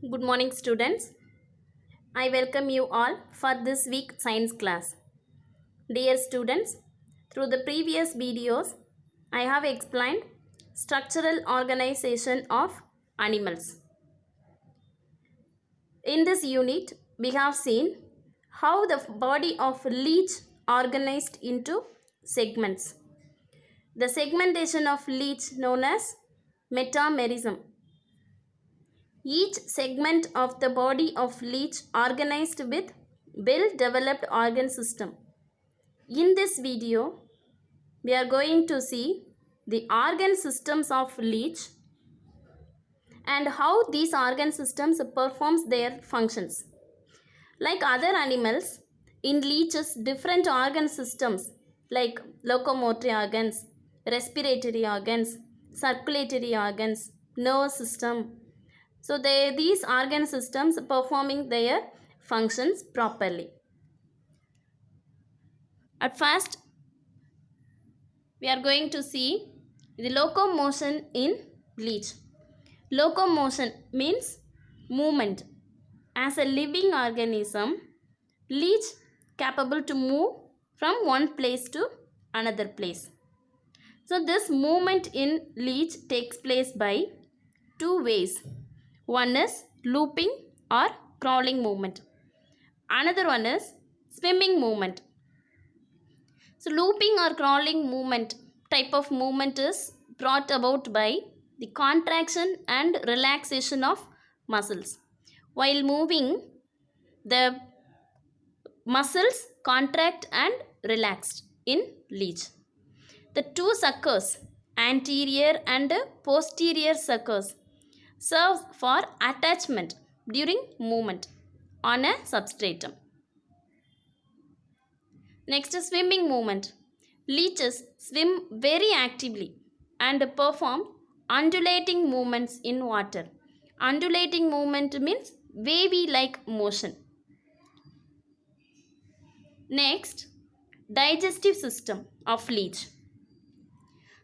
Good morning, students. I welcome you all for this week science class. Dear students, through the previous videos, I have explained structural organization of animals. In this unit, we have seen how the body of leech organized into segments. The segmentation of leech known as metamerism. Each segment of the body of leech organized with well-developed organ system. In this video, we are going to see the organ systems of leech and how these organ systems performs their functions. Like other animals, in leeches different organ systems like locomotory organs, respiratory organs, circulatory organs, nerve system. So these organ systems performing their functions properly. At first, we are going to see the locomotion in leech. Locomotion means movement. As a living organism, leech capable to move from one place to another place. So this movement in leech takes place by two ways. One is looping or crawling movement. Another one is swimming movement. So looping or crawling movement type of movement is brought about by the contraction and relaxation of muscles. While moving, the muscles contract and relaxed in leech. The two suckers, anterior and posterior suckers, serve for attachment during movement on a substratum. Next is swimming movement. Leeches swim very actively and perform undulating movements in water. Undulating movement means wavy like motion. Next, digestive system of leech.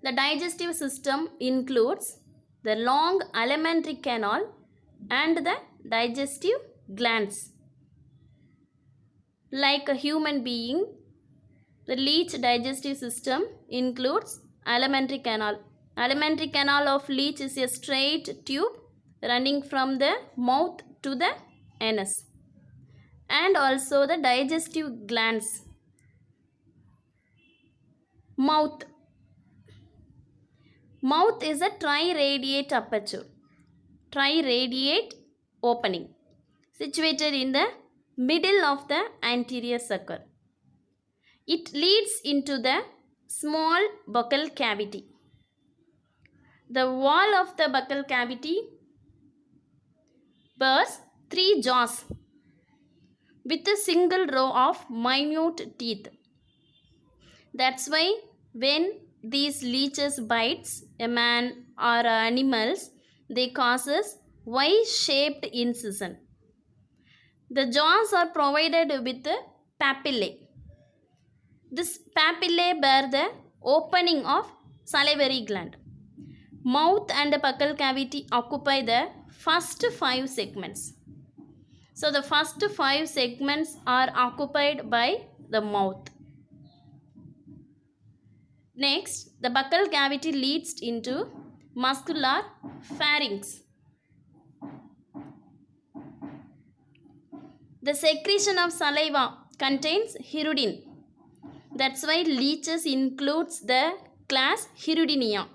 The digestive system includes the long alimentary canal and the digestive glands. Like a human being, the leech digestive system includes alimentary canal. Alimentary canal of leech is a straight tube running from the mouth to the anus. And also the digestive glands. Mouth. Mouth is a triradiate aperture. Triradiate opening situated in the middle of the anterior sucker. It leads into the small buccal cavity. The wall of the buccal cavity bears three jaws with a single row of minute teeth. That's why when these leeches bites a man or animals, they causes Y-shaped incision. The jaws are provided with papillae. This papillae bear the opening of salivary gland. Mouth and the buccal cavity occupy the first 5 segments. So the first 5 segments are occupied by the mouth. Next, the buccal cavity leads into muscular pharynx. The secretion of saliva contains hirudin. That's why leeches includes the class Hirudinia.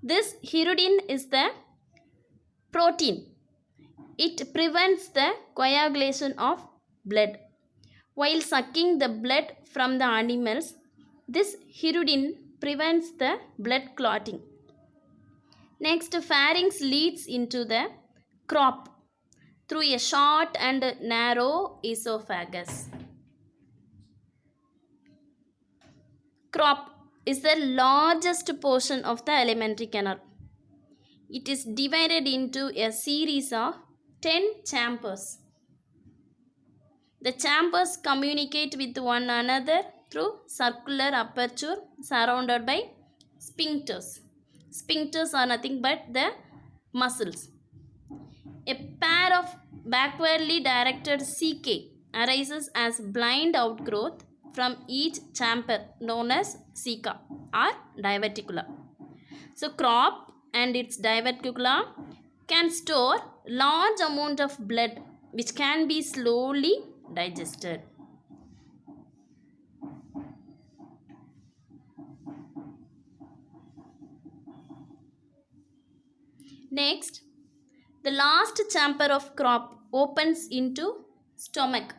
This hirudin is the protein. It prevents the coagulation of blood. While sucking the blood from the animals, this hirudin prevents the blood clotting. Next, pharynx leads into the crop through a short and narrow esophagus. Crop is the largest portion of the alimentary canal. It is divided into a series of 10 chambers. The chambers communicate with one another through circular aperture surrounded by sphincters. Sphincters are nothing but the muscles. A pair of backwardly directed CK arises as blind outgrowth from each chamber known as ceca or diverticula. So crop and its diverticula can store large amount of blood which can be slowly digested. Next, the last chamber of crop opens into stomach.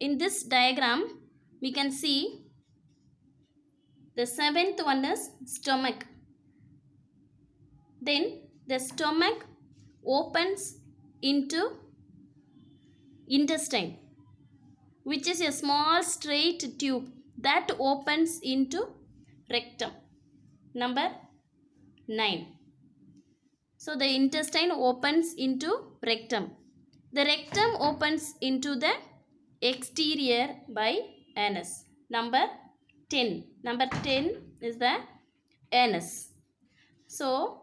In this diagram, we can see the seventh one is stomach. Then the stomach opens into intestine, which is a small straight tube that opens into rectum. Number 9. So the intestine opens into rectum. The rectum opens into the exterior by anus. Number 10. Number 10 is the anus. So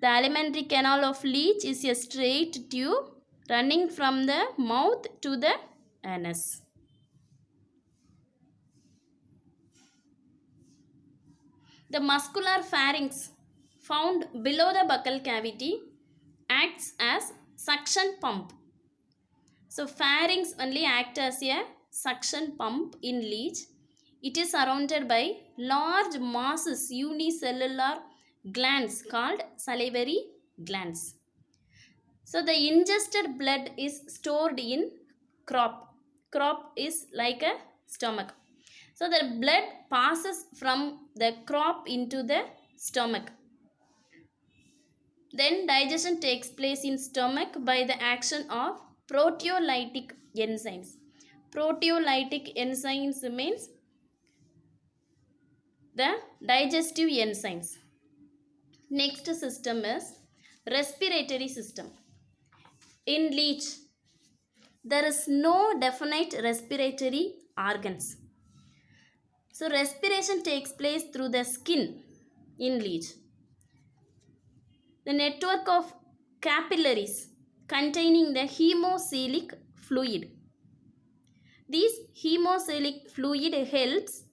the alimentary canal of leech is a straight tube running from the mouth to the anus. The muscular pharynx found below the buccal cavity acts as suction pump. So pharynx only acts as a suction pump in leech. It is surrounded by large masses unicellular glands called salivary glands. So the ingested blood is stored in crop. Crop is like a stomach. So the blood passes from the crop into the stomach. Then digestion takes place in stomach by the action of proteolytic enzymes. Proteolytic enzymes means the digestive enzymes. Next system is respiratory system. In leech, there is no definite respiratory organs. So respiration takes place through the skin in leech. The network of capillaries containing the hemocoelic fluid. This hemocoelic fluid helps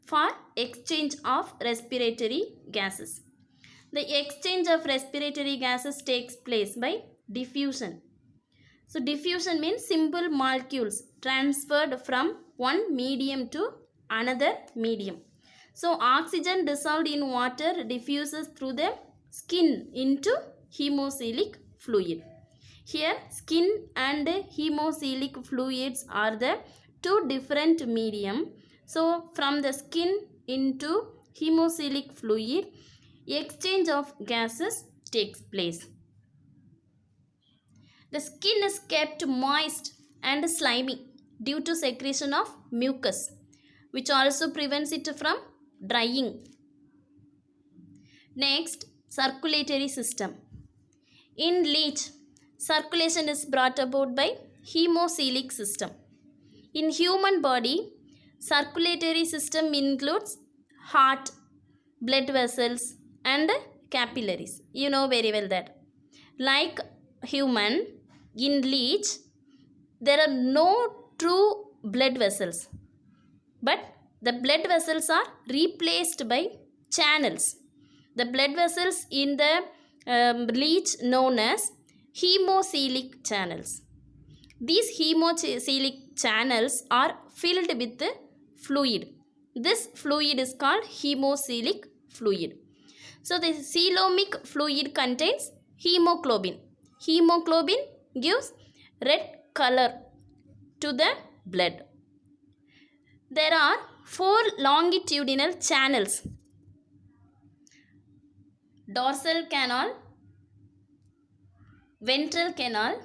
for exchange of respiratory gases. The exchange of respiratory gases takes place by diffusion. So diffusion means simple molecules transferred from one medium to another medium. So oxygen dissolved in water diffuses through the skin into hemocoelic fluid. Here skin and hemocoelic fluids are the two different medium. So from the skin into hemocoelic fluid, exchange of gases takes place. The skin is kept moist and slimy due to secretion of mucus, which also prevents it from drying. Next, circulatory system. In leech, circulation is brought about by hemocoelic system. In human body, circulatory system includes heart, blood vessels and capillaries. You know very well that. Like human, in leech, there are no true blood vessels, but the blood vessels are replaced by channels. The blood vessels in the leech known as hemocoelic channels. These hemocoelic channels are filled with fluid. This fluid is called hemocoelic fluid. So the coelomic fluid contains hemoglobin. Hemoglobin gives red color to the blood. There are 4 longitudinal channels: dorsal canal, ventral canal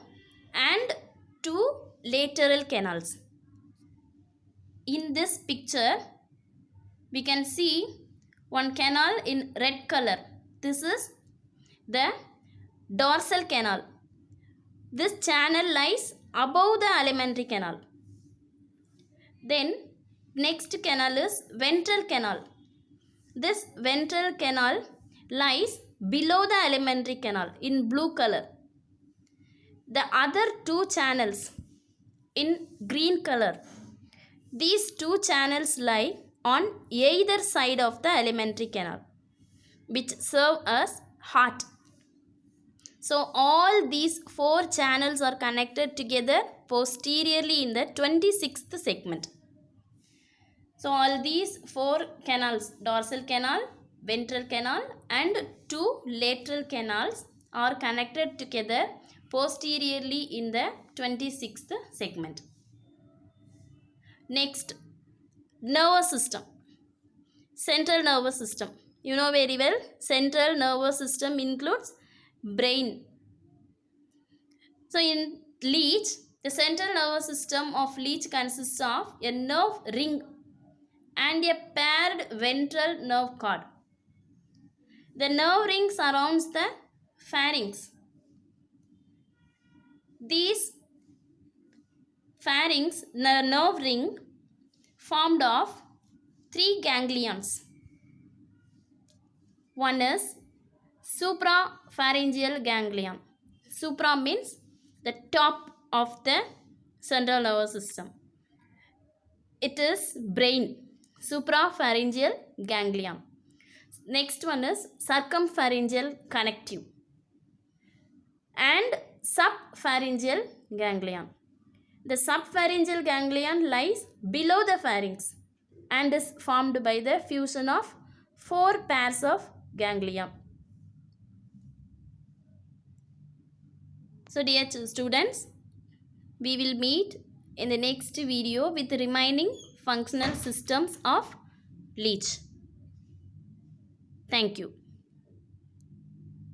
and 2 lateral canals. In this picture, we can see one canal in red color. This is the dorsal canal. This channel lies above the alimentary canal. Then next canal is ventral canal. This ventral canal lies below the alimentary canal in blue color. The other two channels in green color. These two channels lie on either side of the alimentary canal, which serve as heart. So all these four channels are connected together posteriorly in the 26th segment. So all these four canals, dorsal canal, ventral canal and two lateral canals are connected together posteriorly in the 26th segment. Next, nervous system. Central nervous system. You know very well, central nervous system includes brain. So in leech, the central nervous system of leech consists of a nerve ring and a paired ventral nerve cord. The nerve ring surrounds the pharynx. These pharynx, the nerve ring formed of three ganglions. One is suprapharyngeal ganglion. Supra means the top of the central nervous system. It is brain, suprapharyngeal ganglion. Next one is circumpharyngeal connective and subpharyngeal ganglion. The subpharyngeal ganglion lies below the pharynx and is formed by the fusion of four pairs of ganglia. So dear students, we will meet in the next video with the remaining functional systems of leech. Thank you.